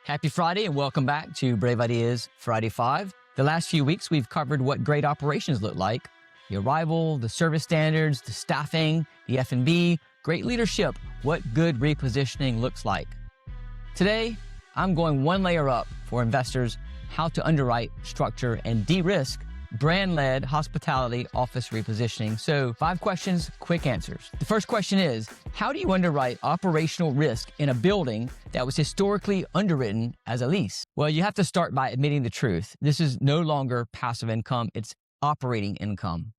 Happy Friday and welcome back to Brave Ideas Friday 5. The last few weeks we've covered what great operations look like. The arrival, the service standards, the staffing, the F&B, great leadership, what good repositioning looks like. Today, I'm going one layer up for investors, how to underwrite, structure, and de-risk brand-led hospitality office repositioning. So 5 questions, quick answers. The first question is, how do you underwrite operational risk in a building that was historically underwritten as a lease? Well, you have to start by admitting the truth. This is no longer passive income, it's operating income.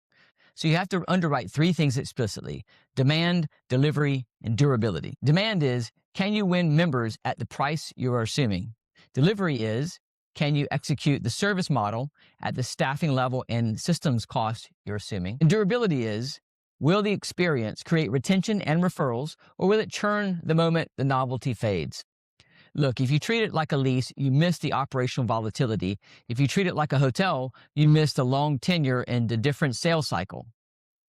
So you have to underwrite 3 things explicitly: demand, delivery, and durability. Demand is, can you win members at the price you are assuming? Delivery is, can you execute the service model at the staffing level and systems cost you're assuming? And durability is, will the experience create retention and referrals, or will it churn the moment the novelty fades? Look, if you treat it like a lease, you miss the operational volatility. If you treat it like a hotel, you miss the long tenure and the different sales cycle.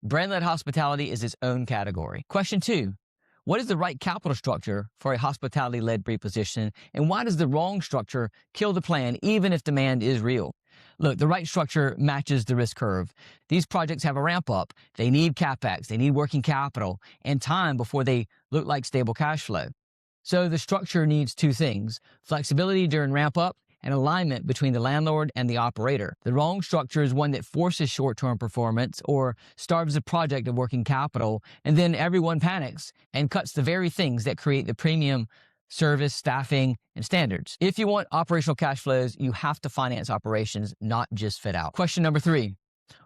Brand-led hospitality is its own category. Question 2. What is the right capital structure for a hospitality-led reposition, and why does the wrong structure kill the plan even if demand is real? Look, the right structure matches the risk curve. These projects have a ramp up. They need CapEx, they need working capital, and time before they look like stable cash flow. So the structure needs 2 things: flexibility during ramp up and alignment between the landlord and the operator. The wrong structure is one that forces short-term performance or starves the project of working capital, and then everyone panics and cuts the very things that create the premium service, staffing, and standards. If you want operational cash flows, you have to finance operations, not just fit out. Question number 3.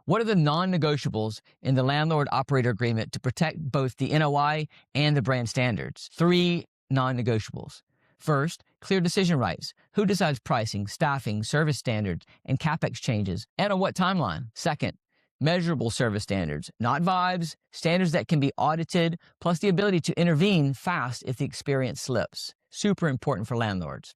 What are the non-negotiables in the landlord-operator agreement to protect both the NOI and the brand standards? 3 non-negotiables. First, clear decision rights. Who decides pricing, staffing, service standards, and CapEx changes, and on what timeline? Second, measurable service standards, not vibes, standards that can be audited, plus the ability to intervene fast if the experience slips. Super important for landlords.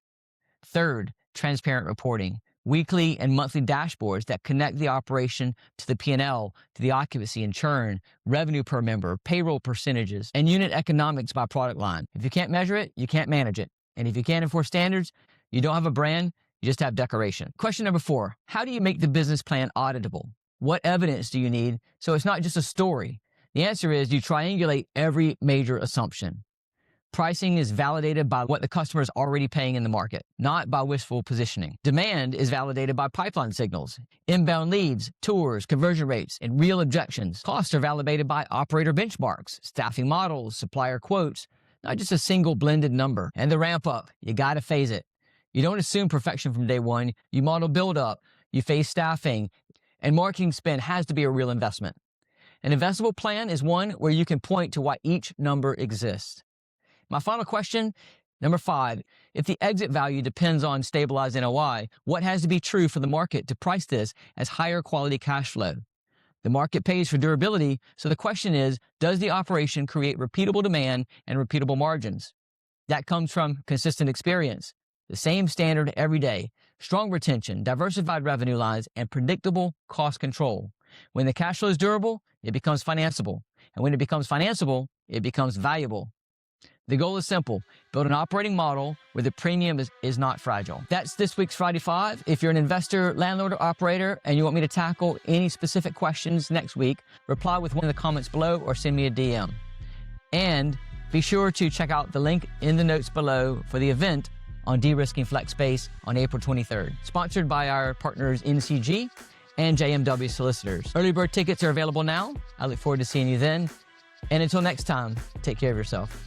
Third, transparent reporting. Weekly and monthly dashboards that connect the operation to the P&L, to the occupancy and churn, revenue per member, payroll percentages, and unit economics by product line. If you can't measure it, you can't manage it. And if you can't enforce standards, you don't have a brand, you just have decoration. Question number 4, how do you make the business plan auditable? What evidence do you need so it's not just a story? The answer is you triangulate every major assumption. Pricing is validated by what the customer is already paying in the market, not by wishful positioning. Demand is validated by pipeline signals, inbound leads, tours, conversion rates, and real objections. Costs are validated by operator benchmarks, staffing models, supplier quotes, not just a single blended number. And the ramp up, you gotta phase it. You don't assume perfection from day one. You model build up, you phase staffing, and marketing spend has to be a real investment. An investable plan is one where you can point to why each number exists. My final question, number 5, if the exit value depends on stabilized NOI, what has to be true for the market to price this as higher quality cash flow? The market pays for durability, so the question is, does the operation create repeatable demand and repeatable margins? That comes from consistent experience, the same standard every day, strong retention, diversified revenue lines, and predictable cost control. When the cash flow is durable, it becomes financeable. And when it becomes financeable, it becomes valuable. The goal is simple: build an operating model where the premium is not fragile. That's this week's Friday 5. If you're an investor, landlord, or operator, and you want me to tackle any specific questions next week, reply with one in the comments below or send me a DM. And be sure to check out the link in the notes below for the event on de-risking flex space on April 23rd, sponsored by our partners NCG and JMW Solicitors. Early bird tickets are available now. I look forward to seeing you then. And until next time, take care of yourself.